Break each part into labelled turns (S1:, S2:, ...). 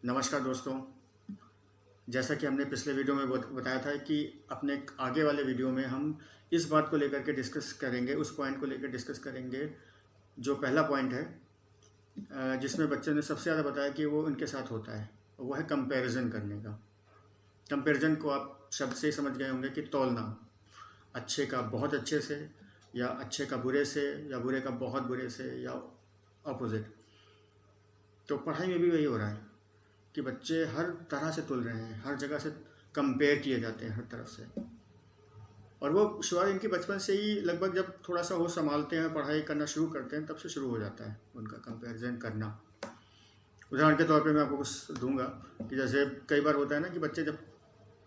S1: नमस्कार दोस्तों। जैसा कि हमने पिछले वीडियो में बताया था कि अपने आगे वाले वीडियो में हम इस बात को लेकर के डिस्कस करेंगे, उस पॉइंट को लेकर डिस्कस करेंगे जो पहला पॉइंट है, जिसमें बच्चे ने सबसे ज़्यादा बताया कि वो उनके साथ होता है, वो है कंपैरिजन करने का। कंपैरिजन को आप शब्द से ही समझ गए होंगे कि तौलना, अच्छे का बहुत अच्छे से, या अच्छे का बुरे से, या बुरे का बहुत बुरे से, या अपोजिट। तो पढ़ाई में भी वही हो रहा है कि बच्चे हर तरह से तुल रहे हैं, हर जगह से कंपेयर किए जाते हैं हर तरफ से। और वो शुरुआत इनकी बचपन से ही, लगभग जब थोड़ा सा होश संभालते हैं, पढ़ाई करना शुरू करते हैं, तब से शुरू हो जाता है उनका कंपैरिजन करना। उदाहरण के तौर पे मैं आपको कुछ दूंगा कि जैसे कई बार होता है ना कि बच्चे जब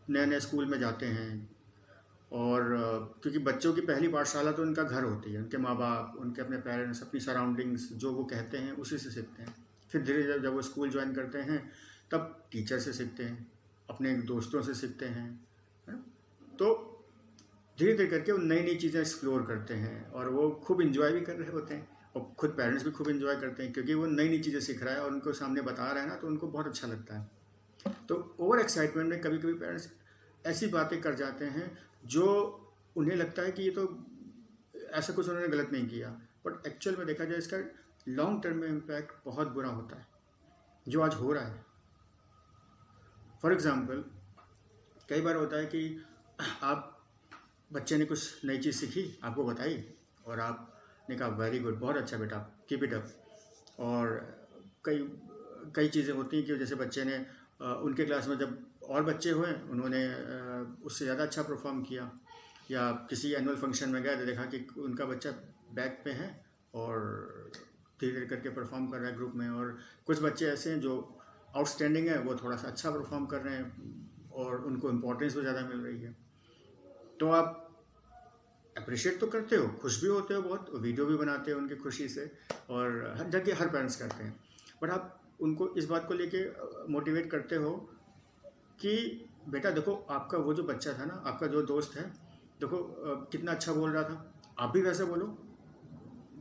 S1: नए नए स्कूल में जाते हैं, और क्योंकि बच्चों की पहली पाठशाला तो उनका घर होती है, उनके माँ बाप, उनके अपने पेरेंट्स, अपनी सराउंडिंग्स, जो वो कहते हैं उसी से सीखते हैं। फिर धीरे धीरे जब वो स्कूल ज्वाइन करते हैं तब टीचर से सीखते हैं, अपने दोस्तों से सीखते हैं, है ना? तो धीरे धीरे करके वो नई नई चीज़ें एक्सप्लोर करते हैं, और वो खूब इन्जॉय भी कर रहे होते हैं, और खुद पेरेंट्स भी खूब इन्जॉय करते हैं, क्योंकि वो नई नई चीज़ें सीख रहा है और उनको सामने बता रहा है ना, तो उनको बहुत अच्छा लगता है। तो ओवर एक्साइटमेंट में कभी कभी पेरेंट्स ऐसी बातें कर जाते हैं जो उन्हें लगता है कि ये तो ऐसा कुछ उन्होंने गलत नहीं किया, बट एक्चुअल में देखा जाए इसका लॉन्ग टर्म में इम्पैक्ट बहुत बुरा होता है, जो आज हो रहा है। फॉर एग्ज़ाम्पल, कई बार होता है कि आप, बच्चे ने कुछ नई चीज़ सीखी, आपको बताई, और आपने कहा वेरी गुड, बहुत अच्छा बेटा, कीप इट अप। और कई कई चीज़ें होती हैं कि जैसे बच्चे ने उनके क्लास में जब और बच्चे हुए, उन्होंने उससे ज़्यादा अच्छा परफॉर्म किया, या किसी एनुअल फंक्शन में गए तो देखा कि उनका बच्चा बैक पे है और धीरे धीरे करके परफॉर्म कर रहा है ग्रुप में। और कुछ बच्चे ऐसे हैं जो आउटस्टैंडिंग है, वो थोड़ा सा अच्छा परफॉर्म कर रहे हैं और उनको इम्पोर्टेंस भी ज़्यादा मिल रही है। तो आप अप्रिशिएट तो करते हो, खुश भी होते हो बहुत, वीडियो भी बनाते हो उनकी खुशी से, और हर जगह हर पेरेंट्स करते हैं। बट आप उनको इस बात को लेके मोटिवेट करते हो कि बेटा देखो, आपका वो जो बच्चा था ना, आपका जो दोस्त है, देखो कितना अच्छा बोल रहा था, आप भी वैसे बोलो,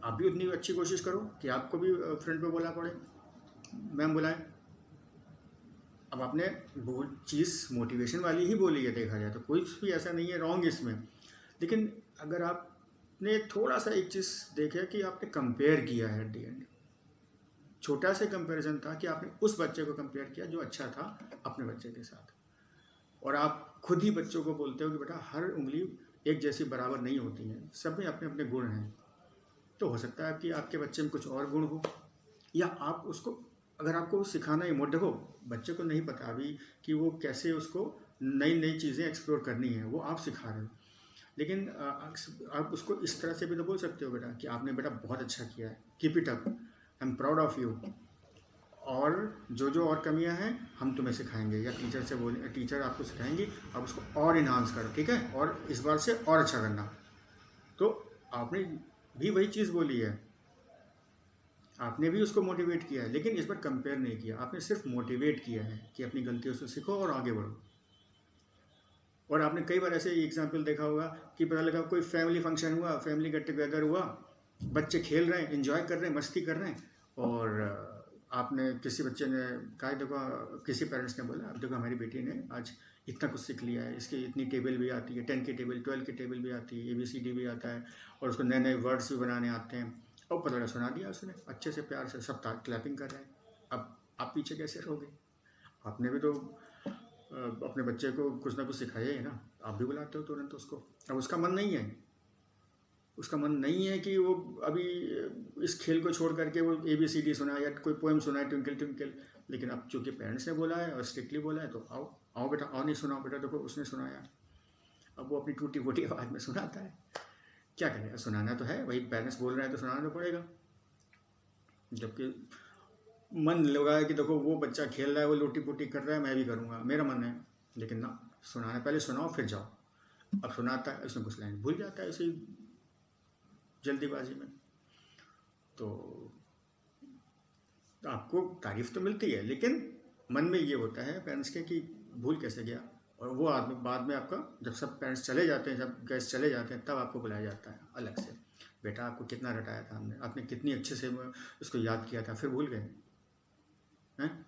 S1: आप भी उतनी अच्छी कोशिश करो कि आपको भी फ्रंट पे बोला पड़े, मैम बुलाएं। अब आपने वो चीज़ मोटिवेशन वाली ही बोली है, देखा जाए तो कोई भी ऐसा नहीं है रॉन्ग इसमें। लेकिन अगर आपने थोड़ा सा एक चीज़ देखे कि आपने कंपेयर किया है, एट दी एंड छोटा सा कंपैरिजन था कि आपने उस बच्चे को कंपेयर किया जो अच्छा था अपने बच्चे के साथ, और आप खुद ही बच्चों को बोलते हो कि बेटा हर उंगली एक जैसी बराबर नहीं होती है, सब में अपने अपने गुण हैं। तो हो सकता है कि आपके बच्चे में कुछ और गुण हो, या आप उसको, अगर आपको सिखाना ही, देखो बच्चे को नहीं पता अभी कि वो कैसे उसको नई नई चीज़ें एक्सप्लोर करनी है, वो आप सिखा रहे हो। लेकिन आप उसको इस तरह से भी तो बोल सकते हो बेटा कि आपने बेटा बहुत अच्छा किया है, keep it up, I am proud of you, और जो जो और कमियां हैं हम तुम्हें सिखाएंगे, या टीचर से बोले, टीचर आपको सिखाएंगी, आप उसको और इन्हांस करो, ठीक है, और इस बार से और अच्छा करना। तो आपने भी वही चीज़ बोली है, आपने भी उसको मोटिवेट किया है, लेकिन इस बार कंपेयर नहीं किया, आपने सिर्फ मोटिवेट किया है कि अपनी गलतियों से सीखो और आगे बढ़ो। और आपने कई बार ऐसे एग्जाम्पल देखा होगा कि पता लगा कोई फैमिली फंक्शन हुआ, फैमिली गेट टुगेदर हुआ, बच्चे खेल रहे हैं, इंजॉय कर रहे हैं, मस्ती कर रहे हैं, और आपने, किसी बच्चे ने कहा, देखो किसी पेरेंट्स ने बोला, अब देखो हमारी बेटी ने आज इतना कुछ सीख लिया है, इसकी इतनी टेबल भी आती है, 10 की टेबल, 12 की टेबल भी आती है, ABCD भी आता है, और उसको नए नए वर्ड्स भी बनाने आते हैं, और पता लगा सुना दिया उसने अच्छे से, प्यार से, सब क्लैपिंग कर रहे हैं। अब आप पीछे कैसे रहोगे? आपने भी तो अपने बच्चे को कुछ ना कुछ सिखाया है ना, आप भी बुलाते हो तुरंत उसको। अब उसका मन नहीं है, उसका मन नहीं है कि वो अभी इस खेल को छोड़ करके वो ABCD सुनाए या कोई पोएम सुनाए, ट्विंकल ट्विंकल, लेकिन अब चूंकि पेरेंट्स ने बोला है और स्ट्रिक्टली बोला है, तो आओ आओ बेटा, आओ, नहीं सुनाओ बेटा, देखो उसने सुनाया। अब वो अपनी टूटी फूटी आवाज़ में सुनाता है, क्या करेगा, सुनाना तो है, वही पेरेंट्स बोल रहे हैं तो सुनाना तो पड़ेगा। जबकि मन लगा है कि देखो वो बच्चा खेल रहा है, वो लोटी पोटी कर रहा है, मैं भी करूँगा, मेरा मन है, लेकिन ना, सुनाना पहले सुनाओ फिर जाओ। अब सुनाता है, उसमें कुछ लाइन भूल जाता है ऐसी जल्दीबाजी में, तो आपको तारीफ तो मिलती है, लेकिन मन में ये होता है पेरेंट्स के कि भूल कैसे गया। और वो आदमी बाद में आपका, जब सब पेरेंट्स चले जाते हैं, जब गेस्ट चले जाते हैं, तब आपको बुलाया जाता है अलग से, बेटा आपको कितना रटाया था हमने, आपने कितनी अच्छे से उसको याद किया था, फिर भूल गए हैं।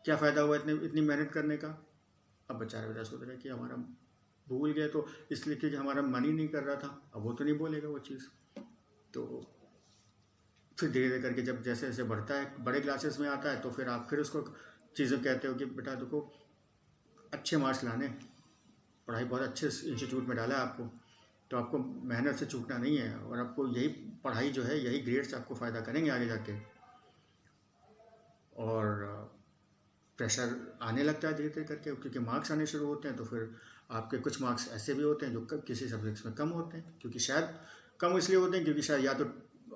S1: क्या फ़ायदा हुआ इतनी मेहनत करने का। अब बेचारा बेटा सोच रहा है कि हमारा भूल गए तो इसलिए क्योंकि हमारा मन ही नहीं कर रहा था। अब वो तो नहीं बोलेगा वो चीज़। तो फिर धीरे धीरे करके जब जैसे जैसे बढ़ता है, बड़े क्लासेस में आता है, तो फिर आप फिर उसको चीज़ें कहते हो कि बेटा देखो अच्छे मार्क्स लाने, पढ़ाई बहुत अच्छे इंस्टीट्यूट में डाला है आपको, तो आपको मेहनत से चूकना नहीं है, और आपको यही पढ़ाई जो है, यही ग्रेड्स आपको फ़ायदा करेंगे आगे जाके। और प्रेशर आने लगता है धीरे धीरे करके, क्योंकि मार्क्स आने शुरू होते हैं। तो फिर आपके कुछ मार्क्स ऐसे भी होते हैं जो किसी सब्जेक्ट्स में कम होते हैं, क्योंकि शायद कम इसलिए होते हैं क्योंकि शायद या तो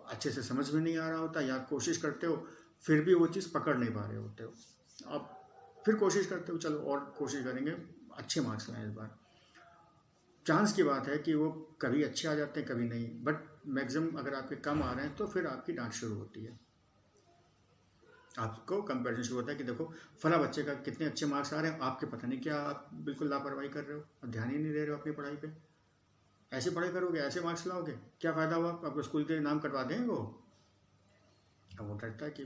S1: अच्छे से समझ में नहीं आ रहा होता, या कोशिश करते हो फिर भी वो चीज़ पकड़ नहीं पा रहे होते हो। आप फिर कोशिश करते हो, चलो और कोशिश करेंगे अच्छे मार्क्स लाएं इस बार। चांस की बात है कि वो कभी अच्छे आ जाते हैं, कभी नहीं, बट मैक्सिमम अगर आपके कम आ रहे हैं तो फिर आपकी डांट शुरू होती है, आपको कंपैरिजन शुरू होता है कि देखो फला बच्चे का कितने अच्छे मार्क्स आ रहे हैं, आपके पता नहीं क्या, आप बिल्कुल लापरवाही कर रहे हो, आप ध्यान ही नहीं दे रहे हो अपनी पढ़ाई पे। ऐसे पढ़ाई करोगे, ऐसे मार्क्स लाओगे, क्या फ़ायदा हुआ, आपको स्कूल के नाम कटवा देंगे वो। अब वो डरता है कि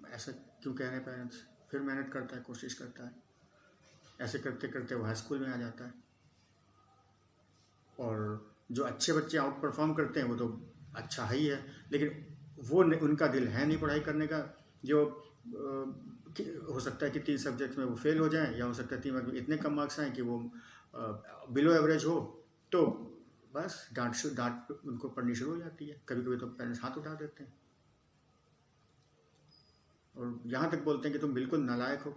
S1: ऐसा क्यों कह रहे हैं पेरेंट्स, फिर मेहनत करता है, कोशिश करता है, ऐसे करते करते वो हाई स्कूल में आ जाता है। और जो अच्छे बच्चे आउट परफॉर्म करते हैं वो तो अच्छा ही है, लेकिन वो उनका दिल है नहीं पढ़ाई करने का। जो हो सकता है कि 3 सब्जेक्ट में वो फेल हो जाएं, या हो सकता है 3 में इतने कम मार्क्स आएँ कि वो बिलो एवरेज हो, तो बस डांट उनको पड़नी शुरू हो जाती है। कभी कभी तो पेरेंट्स हाथ उठा देते हैं और यहाँ तक बोलते हैं कि तुम बिल्कुल नालायक हो,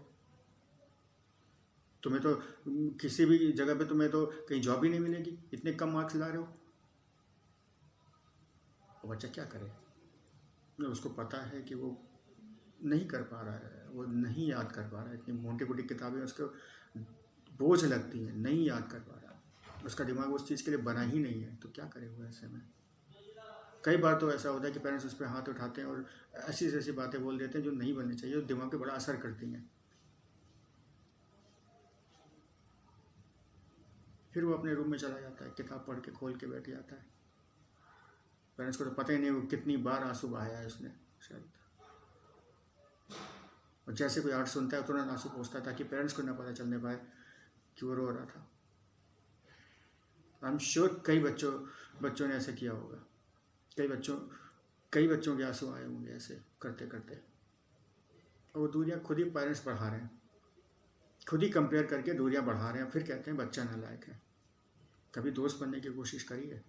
S1: तुम्हें तो किसी भी जगह पे तुम्हें तो कहीं जॉब ही नहीं मिलेगी, इतने कम मार्क्स ला रहे हो। और बच्चा क्या करे, उसको पता है कि वो नहीं कर पा रहा है, वो नहीं याद कर पा रहा है, इतनी मोटी मोटी किताबें उसको बोझ लगती हैं, नहीं याद कर पा रहा, उसका दिमाग उस चीज़ के लिए बना ही नहीं है, तो क्या करे वो ऐसे में। कई बार तो ऐसा होता है कि पेरेंट्स उस पर हाथ उठाते हैं और ऐसी ऐसी बातें बोल देते हैं जो नहीं बननी चाहिए, जो दिमाग पे बड़ा असर करती हैं। फिर वो अपने रूम में चला जाता है, किताब पढ़ के खोल के बैठ जाता है। पेरेंट्स को तो पता ही नहीं वो कितनी बार आंसू बहाया है उसने शायद। और जैसे कोई आर्ट सुनता है तुरंत आंसू पहुँचता है, ताकि पेरेंट्स को ना पता चलने पाए कि वो रो रहा था। आई एम श्योर कई बच्चों ने ऐसे किया होगा, कई बच्चों के आंसू आए होंगे ऐसे करते करते। और वो दूरियाँ खुद ही पेरेंट्स बढ़ा रहे हैं, खुद ही कंपेयर करके दूरियाँ बढ़ा रहे हैं, फिर कहते हैं बच्चा नालायक है। कभी दोस्त बनने की कोशिश करी है,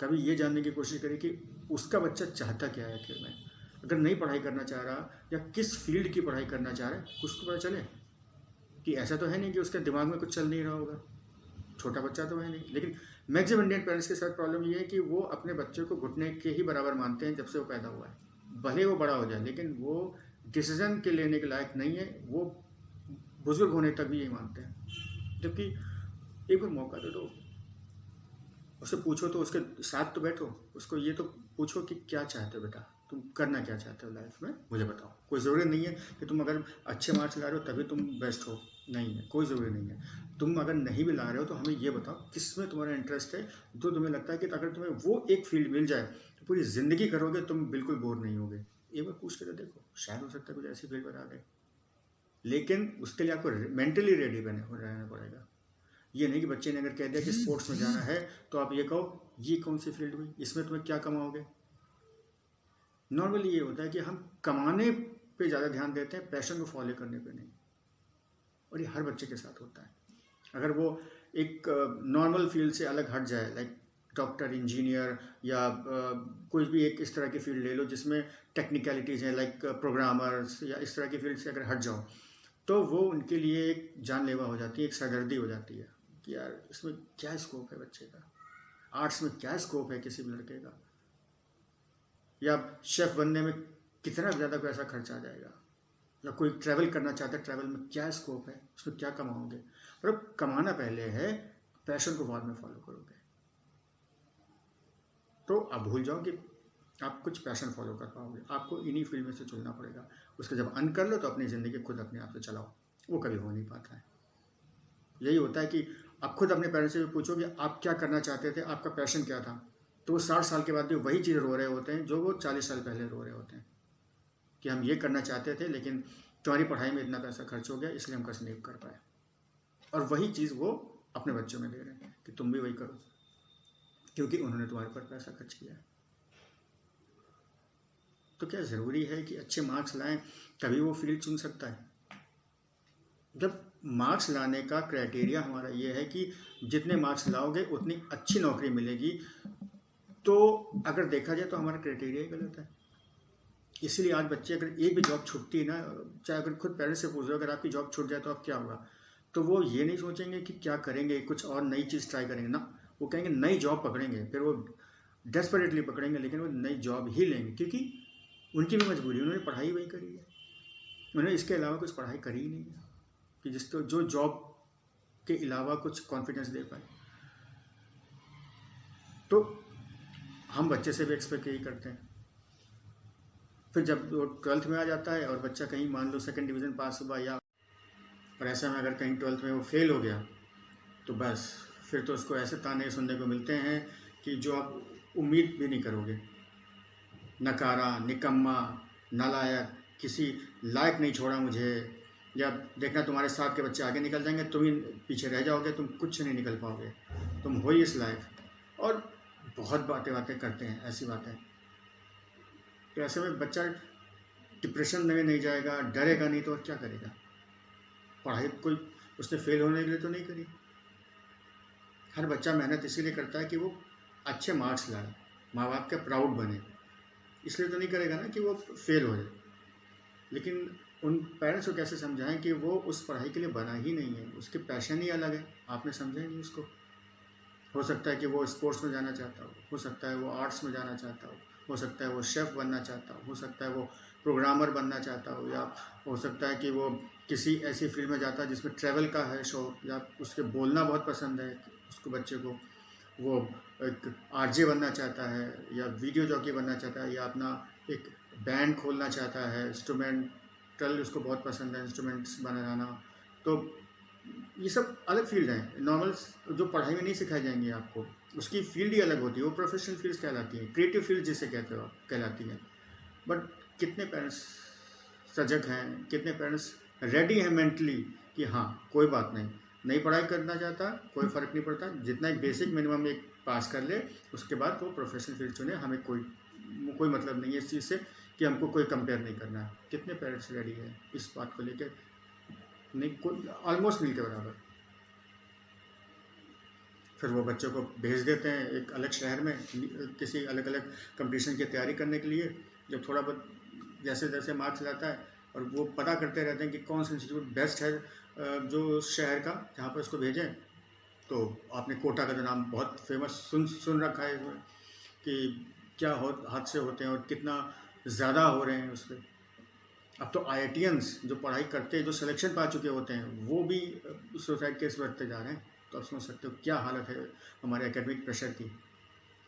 S1: कभी ये जानने की कोशिश करी कि उसका बच्चा चाहता क्या है आखिर में। अगर नहीं पढ़ाई करना चाह रहा, या किस फील्ड की पढ़ाई करना चाह रहा है, कुछ तो पता चले कि ऐसा तो है नहीं कि उसके दिमाग में कुछ चल नहीं रहा होगा, छोटा बच्चा तो है नहीं। लेकिन मैक्सिमम इंडियन पेरेंट्स के साथ प्रॉब्लम ये है कि वो अपने बच्चे को घुटने के ही बराबर मानते हैं जब से वो पैदा हुआ है, भले वो बड़ा हो जाए, लेकिन वो डिसीजन के लेने के लायक नहीं है, वो बुजुर्ग होने तक भी यही मानते हैं। जबकि एक बार मौका दे दो, उससे पूछो, तो उसके साथ तो बैठो, उसको ये तो पूछो कि क्या चाहते हो बेटा, तुम करना क्या चाहते हो लाइफ में, मुझे बताओ। कोई ज़रूरी नहीं है कि तुम अगर अच्छे मार्क्स ला रहे हो तभी तुम बेस्ट हो, नहीं है, कोई ज़रूरी नहीं है। तुम अगर नहीं भी ला रहे हो तो हमें ये बताओ किस में तुम्हारा इंटरेस्ट है, जो तुम्हें लगता है कि अगर तुम्हें वो एक फील्ड मिल जाए तो पूरी ज़िंदगी करोगे, तुम बिल्कुल बोर नहीं होगे। एक बार पूछ के तो देखो, शायद हो सकता है कुछ ऐसी फील्ड बता दे, लेकिन उसके लिए आपको मेंटली रेडी रहना पड़ेगा। ये नहीं कि बच्चे ने अगर कह दिया कि स्पोर्ट्स में जाना है तो आप ये कहो ये कौन सी फील्ड हुई, इसमें तुम्हें क्या कमाओगे। नॉर्मली ये होता है कि हम कमाने पे ज़्यादा ध्यान देते हैं, पैशन को फॉलो करने पे नहीं। और ये हर बच्चे के साथ होता है। अगर वो एक नॉर्मल फील्ड से अलग हट जाए, लाइक डॉक्टर, इंजीनियर, या कोई भी एक इस तरह की फील्ड ले लो जिसमें टेक्निकलिटीज़ हैं, लाइक प्रोग्रामर्स, या इस तरह की फील्ड से अगर हट जाओ, तो वो उनके लिए एक जानलेवा हो जाती है, एक सरदर्दी हो जाती है कि यार इसमें क्या स्कोप है बच्चे का, आर्ट्स में क्या स्कोप है किसी भी लड़के का, या शेफ़ बनने में कितना ज़्यादा पैसा खर्च आ जाएगा, या कोई ट्रैवल करना चाहता है, ट्रैवल में क्या स्कोप है, उसमें क्या कमाओगे। पर कमाना पहले है, पैशन को बाद में फॉलो करोगे। तो आप भूल जाओ कि आप कुछ पैशन फॉलो कर पाओगे, आपको इन्हीं फील्ड में से चुनना पड़ेगा। उसके जब अन कर लो तो अपनी ज़िंदगी खुद अपने आप से चलाओ, वो कभी हो नहीं पाता है। यही होता है कि आप खुद अपने पेरेंट्स से भी पूछो कि आप क्या करना चाहते थे, आपका पैशन क्या था, तो वो 60 साल के बाद भी वही चीज़ रो रहे होते हैं जो वो 40 साल पहले रो रहे होते हैं। कि हम ये करना चाहते थे लेकिन तुम्हारी पढ़ाई में इतना पैसा खर्च हो गया इसलिए हम कैसे नहीं कर पाए। और वही चीज़ वो अपने बच्चों में दे रहे हैं कि तुम भी वही करो क्योंकि उन्होंने तुम्हारे पर पैसा खर्च किया है। तो क्या ज़रूरी है कि अच्छे मार्क्स लाएं तभी वो फील्ड चुन सकता है? जब मार्क्स लाने का क्राइटेरिया हमारा ये है कि जितने मार्क्स लाओगे उतनी अच्छी नौकरी मिलेगी, तो अगर देखा जाए तो हमारा क्राइटेरिया ही गलत है। इसीलिए आज बच्चे अगर एक भी जॉब छूटती है ना, चाहे अगर खुद पेरेंट्स से पूछ लो अगर आपकी जॉब छूट जाए तो अब क्या होगा, तो वो ये नहीं सोचेंगे कि क्या करेंगे, कुछ और नई चीज़ ट्राई करेंगे ना, वो कहेंगे नई जॉब पकड़ेंगे। फिर वो डेस्परेटली पकड़ेंगे लेकिन वो नई जॉब ही लेंगे क्योंकि उनकी भी मजबूरी, उन्होंने पढ़ाई वही करी है, उन्होंने इसके अलावा कुछ पढ़ाई करी ही नहीं है कि जिसको जो जॉब के अलावा कुछ कॉन्फिडेंस दे पाए। तो हम बच्चे से भी एक्सपेक्ट यही करते हैं। फिर जब वो 12th में आ जाता है और बच्चा कहीं मान लो 2nd डिवीज़न पास हुआ या और ऐसे में अगर कहीं 12th में वो फेल हो गया तो बस फिर तो उसको ऐसे ताने सुनने को मिलते हैं कि जो आप उम्मीद भी नहीं करोगे। नकारा, निकम्मा, नालायक, किसी लायक नहीं छोड़ा मुझे, या देखना तुम्हारे साथ के बच्चे आगे निकल जाएंगे, तुम ही पीछे रह जाओगे, तुम कुछ नहीं निकल पाओगे, तुम हो ही इस लायक। और बहुत बातें करते हैं, ऐसी बातें। तो ऐसे में बच्चा डिप्रेशन में नहीं जाएगा, डरेगा नहीं तो और क्या करेगा? पढ़ाई कोई उसने फेल होने के लिए तो नहीं करी। हर बच्चा मेहनत इसीलिए करता है कि वो अच्छे मार्क्स लाए, माँ बाप के प्राउड बने, इसलिए तो नहीं करेगा ना कि वो फेल हो जाए। लेकिन उन पेरेंट्स को कैसे समझाएं कि वो उस पढ़ाई के लिए बना ही नहीं है, उसके पैशन ही अलग है, आपने समझा नहीं उसको। हो सकता है कि वो स्पोर्ट्स में जाना चाहता हो सकता है वो आर्ट्स में जाना चाहता हो सकता है वो शेफ़ बनना चाहता हो सकता है वो प्रोग्रामर बनना चाहता हो, या हो सकता है कि वो किसी ऐसी फील्ड में जाता है जिसमें ट्रैवल का है शौक, या उसके बोलना बहुत पसंद है उसको, बच्चे को वो एक आरजे बनना चाहता है या वीडियो जॉकी बनना चाहता है या अपना एक बैंड खोलना चाहता है, इंस्ट्रूमेंटल उसको बहुत पसंद है, इंस्ट्रूमेंट्स बनाना। तो ये सब अलग फील्ड हैं, नॉर्मल जो पढ़ाई में नहीं सिखाई जाएंगी आपको, उसकी फील्ड ही अलग होती है, वो प्रोफेशनल फील्ड्स कहलाती हैं, क्रिएटिव फील्ड जिसे कहते हो कहलाती हैं। बट कितने पेरेंट्स सजग हैं, कितने पेरेंट्स रेडी हैं मेंटली कि हाँ कोई बात नहीं, नई पढ़ाई करना चाहता कोई फ़र्क नहीं पड़ता, जितना एक बेसिक मिनिमम एक पास कर ले उसके बाद वो प्रोफेशनल फील्ड चुने, हमें कोई मतलब नहीं है इस चीज़ से कि हमको कोई कंपेयर नहीं करना है। कितने पेरेंट्स रेडी हैं इस बात को लेकर? नहीं, कोई ऑलमोस्ट नहीं के बराबर। फिर वो बच्चों को भेज देते हैं एक अलग शहर में किसी अलग अलग कंपटीशन की तैयारी करने के लिए। जब थोड़ा बहुत जैसे जैसे मार्क्स लाता है और वो पता करते रहते हैं कि कौन सा इंस्टीट्यूट बेस्ट है जो शहर का जहाँ पर उसको भेजें। तो आपने कोटा का जो नाम बहुत फेमस सुन रखा है इसमें कि क्या हादसे होते हैं और कितना ज़्यादा हो रहे हैं उस पर। अब तो IITians जो पढ़ाई करते हैं, जो सिलेक्शन पा चुके होते हैं, वो भी सुसाइड केस बढ़ते जा रहे हैं। तो आप समझ सकते हो क्या हालत है हमारे एकेडमिक प्रेशर की,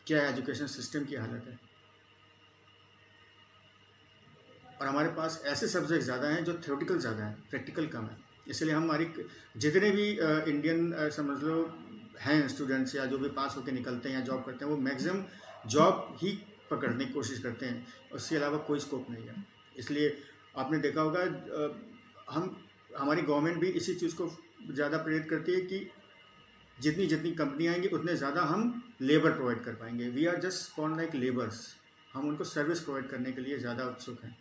S1: क्या एजुकेशन सिस्टम की हालत है। और हमारे पास ऐसे सब्जेक्ट ज़्यादा हैं जो थ्योरेटिकल ज़्यादा हैं, प्रैक्टिकल कम है। इसलिए हमारी जितने भी इंडियन समझ लो हैं स्टूडेंट्स या जो भी पास होकर निकलते हैं या जॉब करते हैं, वो मैक्सिमम जॉब ही पकड़ने की कोशिश करते हैं, उसके अलावा कोई स्कोप नहीं है। इसलिए आपने देखा होगा हमारी गवर्नमेंट भी इसी चीज़ को ज़्यादा प्रेरित करती है कि जितनी जितनी कंपनियाँ आएंगी उतने ज़्यादा हम लेबर प्रोवाइड कर पाएंगे। We are just spawned like labours, हम उनको सर्विस प्रोवाइड करने के लिए ज़्यादा उत्सुक हैं।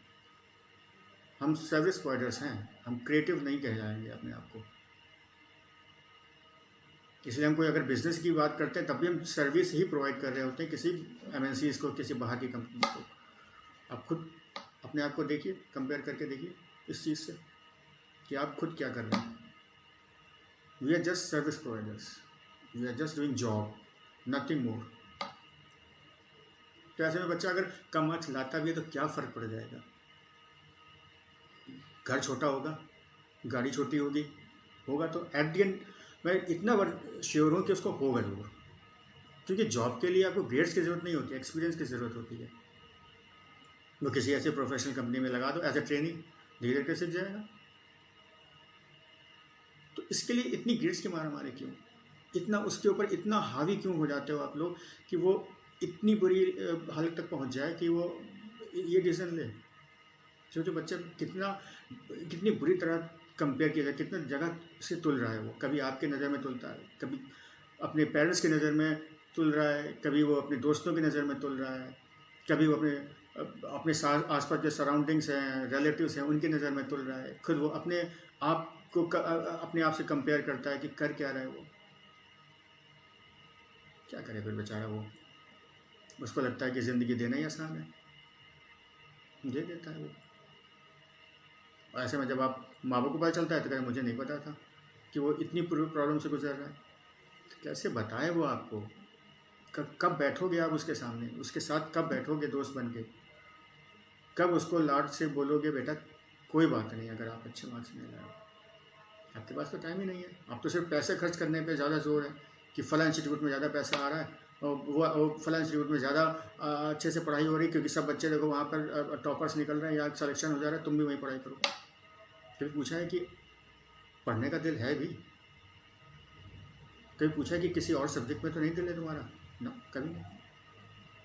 S1: हम सर्विस प्रोवाइडर्स हैं, हम क्रिएटिव नहीं कह जाएंगे अपने आप को। इसलिए हम कोई अगर बिज़नेस की बात करते हैं तब भी हम सर्विस ही प्रोवाइड कर रहे होते हैं किसी MNCs को, किसी बाहर की कंपनी को। आप खुद अपने आप को देखिए, कंपेयर करके देखिए इस चीज़ से कि आप खुद क्या कर रहे हैं। We are just service providers, we are just doing job, nothing more. तो ऐसे में बच्चा अगर कम मार्क्स लाता भी है तो क्या फ़र्क पड़ जाएगा? घर छोटा होगा, गाड़ी छोटी होगा तो एट द एंड मैं इतना श्योर हूँ कि उसको होगा जरूर, क्योंकि जॉब के लिए आपको ग्रेड्स की ज़रूरत नहीं होती, एक्सपीरियंस की ज़रूरत होती है। वो किसी ऐसे प्रोफेशनल कंपनी में लगा दो एज ए ट्रेनिंग, धीरे धीरे सीख जाएगा। तो इसके लिए इतनी ग्रेड्स की मारामारी क्यों, इतना उसके ऊपर इतना हावी क्यों हो जाते हो आप लोग कि वो इतनी बुरी हालत तक पहुंच जाए कि वो ये डिसीजन ले। जो बच्चे कितनी बुरी तरह कंपेयर किया जाए, कितना जगह से तुल रहा है वो। कभी आपके नज़र में तुलता है, कभी अपने पेरेंट्स की नज़र में तुल रहा है, कभी वो अपने दोस्तों की नज़र में तुल रहा है, कभी वो अपने आसपास जो सराउंडिंग्स हैं, रिलेटिव्स हैं, उनकी नज़र में तुल रहा है। खुद वो अपने आप को अपने आप से कंपेयर करता है कि कर क्या रहा है वो। क्या करे फिर बेचारा वो, उसको लगता है कि ज़िंदगी देना ही आसान है, दे देता है वो। और ऐसे में जब आप माँ बाप को पता चलता है तो कहते मुझे नहीं पता था कि वो इतनी प्रॉब्लम से गुजर रहा है। तो कैसे बताए वो आपको? कब बैठोगे आप उसके सामने, उसके साथ कब बैठोगे दोस्त बन के? कब उसको लाड से बोलोगे बेटा कोई बात नहीं अगर आप अच्छे मार्क्स नहीं लाए? आपके पास तो टाइम ही नहीं है। आप तो सिर्फ पैसे खर्च करने पे ज़्यादा जोर है कि फ़लाँ इंस्टीट्यूट में ज़्यादा पैसा आ रहा है और वो फ़लाँ इंस्टीट्यूट में ज़्यादा अच्छे से पढ़ाई हो रही है, क्योंकि सब बच्चे देखो वहाँ पर टॉपर्स निकल रहे हैं या सिलेक्शन हो जा रहा है, तुम भी वहीं पढ़ाई करो। कभी पूछा है कि पढ़ने का दिल है भी? कभी पूछा है कि किसी और सब्जेक्ट में तो नहीं दिल है तुम्हारा? ना, कभी नहीं।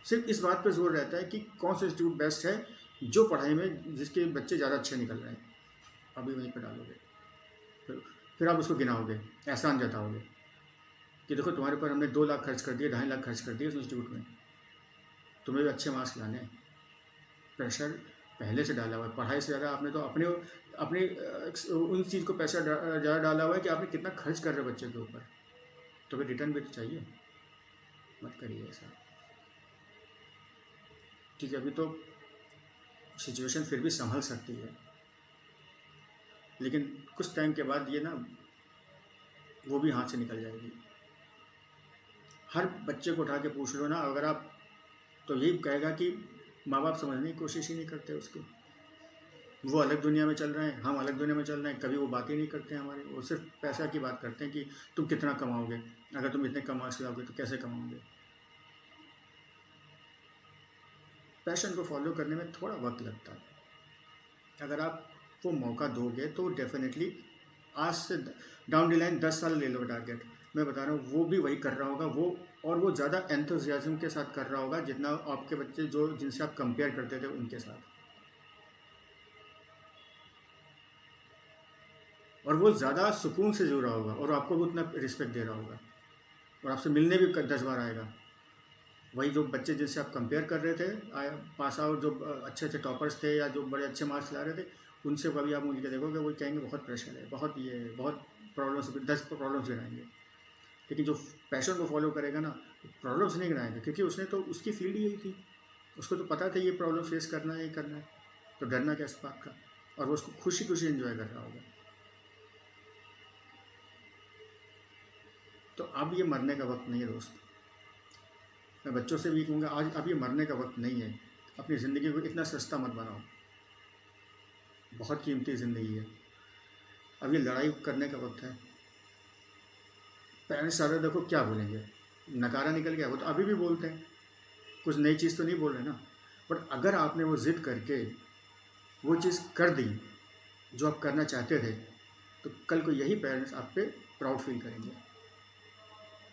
S1: सिर्फ इस बात पर जोर रहता है कि कौन सा इंस्टीट्यूट बेस्ट है, जो पढ़ाई में जिसके बच्चे ज़्यादा अच्छे निकल रहे हैं, अभी वहीं पर डालोगे। फिर आप उसको गिनाओगे, एहसान जताओगे कि देखो तुम्हारे ऊपर हमने 2 लाख खर्च कर दिए, 2.5 लाख खर्च कर दिए उस इंस्टीट्यूट में, तुम्हें भी अच्छे मार्क्स लाने। प्रेशर पहले से डाला हुआ है। पढ़ाई से ज़्यादा आपने तो अपने उन चीज़ को पैसा ज़्यादा डाला हुआ है कि आपने कितना खर्च कर रहे हो बच्चे के ऊपर, तो फिर रिटर्न भी तो चाहिए। मत करिए ऐसा। ठीक है, अभी तो सिचुएशन फिर भी संभल सकती है, लेकिन कुछ टाइम के बाद ये ना वो भी हाथ से निकल जाएगी। हर बच्चे को उठा के पूछ लो ना, अगर आप तो यही कहेगा कि माँ बाप समझने की कोशिश ही नहीं करते उसको। वो अलग दुनिया में चल रहे हैं, हम अलग दुनिया में चल रहे हैं। कभी वो बात ही नहीं करते हैं हमारी, वो सिर्फ पैसा की बात करते हैं कि तुम कितना कमाओगे, अगर तुम इतने कम मार्क्स लाओगे तो कैसे कमाओगे। पैशन को फॉलो करने में थोड़ा वक्त लगता है। अगर आप वो मौका दोगे तो डेफिनेटली आज से डाउन द लाइन 10 साल ले लो टारगेट, मैं बता रहा हूँ वो भी वही कर रहा होगा, वो ज़्यादा एंथुजियाज्म के साथ कर रहा होगा जितना आपके बच्चे जो जिनसे आप कंपेयर करते थे उनके साथ। और वो ज़्यादा सुकून से जुड़ रहा होगा और आपको भी उतना रिस्पेक्ट दे रहा होगा और आपसे मिलने भी 10 बार आएगा। वही जो बच्चे जिनसे आप कंपेयर कर रहे थे, पास आउट जो अच्छे अच्छे टॉपर्स थे या जो बड़े अच्छे मार्क्स ला रहे थे, उनसे कभी आप उनके देखोगे वो कहेंगे बहुत प्रेशर है, बहुत ये बहुत प्रॉब्लम्स, 10 प्रॉब्लम्स गिनाएंगे। लेकिन जो पैशन को फॉलो करेगा ना, प्रॉब्लम्स नहीं गिनाएगा, क्योंकि उसने तो उसकी फील्ड ही यही थी, उसको तो पता था ये प्रॉब्लम फेस करना है, ये करना है, तो डरना क्या इस बात का। और वो उसको खुशी खुशी एंजॉय कर रहा होगा। तो अब ये मरने का वक्त नहीं है दोस्त। मैं बच्चों से भी कहूँगा आज अब ये मरने का वक्त नहीं है। अपनी ज़िंदगी को इतना सस्ता मत बनाओ, बहुत कीमती ज़िंदगी है। अब ये लड़ाई करने का वक्त है। पेरेंट्स सारे देखो क्या बोलेंगे, नकारा निकल गया, वो तो अभी भी बोलते हैं, कुछ नई चीज़ तो नहीं बोल रहे ना। बट अगर आपने वो ज़िद करके वो चीज़ कर दी जो आप करना चाहते थे, तो कल को यही पेरेंट्स आप पे प्राउड फील करेंगे।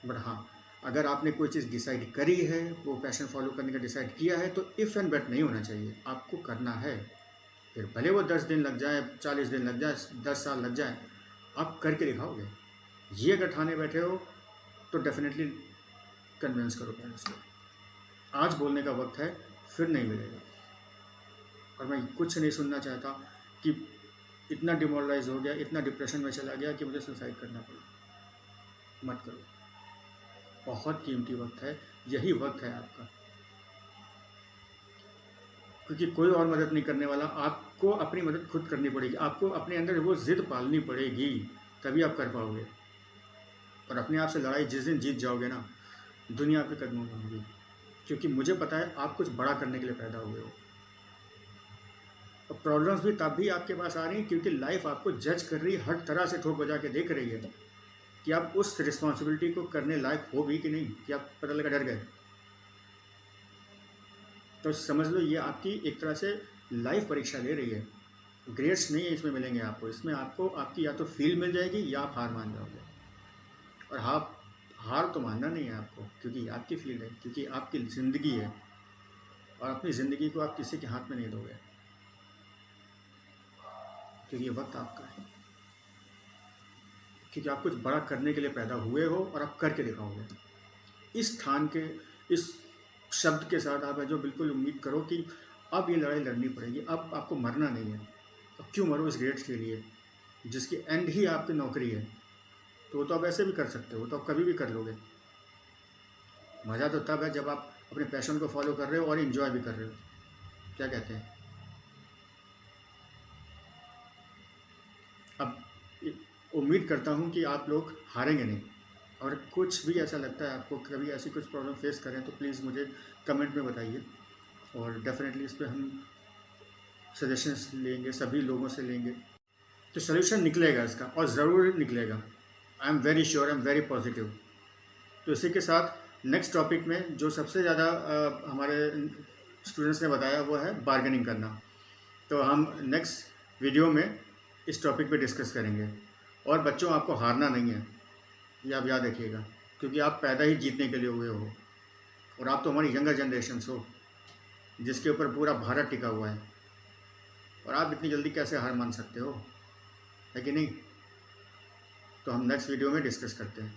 S1: बट हाँ, अगर आपने कोई चीज़ डिसाइड करी है, वो पैशन फॉलो करने का डिसाइड किया है, तो इफ़ एंड बट नहीं होना चाहिए, आपको करना है। फिर भले वो 10 दिन लग जाए, 40 दिन लग जाए, 10 साल लग जाए, आप करके दिखाओगे। ये अगर ठाने बैठे हो तो डेफिनेटली कन्विंस करो पेरेंट्स को। आज बोलने का वक्त है, फिर नहीं मिलेगा। और मैं कुछ नहीं सुनना चाहता कि इतना डिमोरलाइज हो गया, इतना डिप्रेशन में चला गया कि मुझे सुसाइड करना पड़ा। मत करो, बहुत कीमती वक्त है, यही वक्त है आपका, क्योंकि कोई और मदद नहीं करने वाला। आपको अपनी मदद खुद करनी पड़ेगी, आपको अपने अंदर वो ज़िद पालनी पड़ेगी, तभी आप कर पाओगे। और अपने आप से लड़ाई जिस दिन जीत जाओगे ना, दुनिया आपके कदमों में होगी, क्योंकि मुझे पता है आप कुछ बड़ा करने के लिए पैदा हुए हो। और प्रॉब्लम्स भी तब भी आपके पास आ रही हैं क्योंकि लाइफ आपको जज कर रही है, हर तरह से ठोक बजा के देख रही है कि आप उस रिस्पॉन्सिबिलिटी को करने लायक हो भी कि नहीं, कि आप पता लगा डर गए। तो समझ लो ये आपकी एक तरह से लाइफ परीक्षा ले रही है। ग्रेड्स नहीं है इसमें मिलेंगे आपको, इसमें आपको आपकी या तो फील्ड मिल जाएगी या आप हार मान जाओगे। और हार तो मानना नहीं है आपको, क्योंकि आपकी फील्ड है, क्योंकि आपकी ज़िंदगी है, और अपनी ज़िंदगी को आप किसी के हाथ में नहीं दोगे। क्योंकि ये वक्त आपका है, क्योंकि आप कुछ बड़ा करने के लिए पैदा हुए हो और आप करके दिखाओगे। इस ठान के, इस शब्द के साथ आप है जो बिल्कुल उम्मीद करो कि अब ये लड़ाई लड़नी पड़ेगी, अब आपको मरना नहीं है। अब क्यों मरो इस ग्रेड्स के लिए जिसकी एंड ही आपकी नौकरी है। तो वो तो आप ऐसे भी कर सकते हो, तो आप कभी भी कर लोगे। मज़ा तो तब है जब आप अपने पैशन को फॉलो कर रहे हो और इन्जॉय भी कर रहे हो। क्या कहते हैं? अब उम्मीद करता हूँ कि आप लोग हारेंगे नहीं, और कुछ भी ऐसा लगता है आपको, कभी ऐसी कुछ प्रॉब्लम फेस करें तो प्लीज़ मुझे कमेंट में बताइए, और डेफिनेटली इस पर हम सजेशंस लेंगे, सभी लोगों से लेंगे, तो सोल्यूशन निकलेगा इसका, और ज़रूर निकलेगा। I am very sure, I am very positive. तो इसी के साथ नेक्स्ट टॉपिक में जो सबसे ज़्यादा हमारे स्टूडेंट्स ने बताया वो है बार्गेनिंग करना। तो हम नेक्स्ट वीडियो में इस टॉपिक पे डिस्कस करेंगे। और बच्चों, आपको हारना नहीं है, ये आप याद रखिएगा, क्योंकि आप पैदा ही जीतने के लिए हुए हो, और आप तो हमारी यंगर जनरेशन हो जिसके ऊपर पूरा भारत टिका हुआ है, और आप इतनी जल्दी कैसे हार मान सकते हो, है कि नहीं? तो हम नेक्स्ट वीडियो में डिस्कस करते हैं।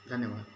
S1: धन्यवाद।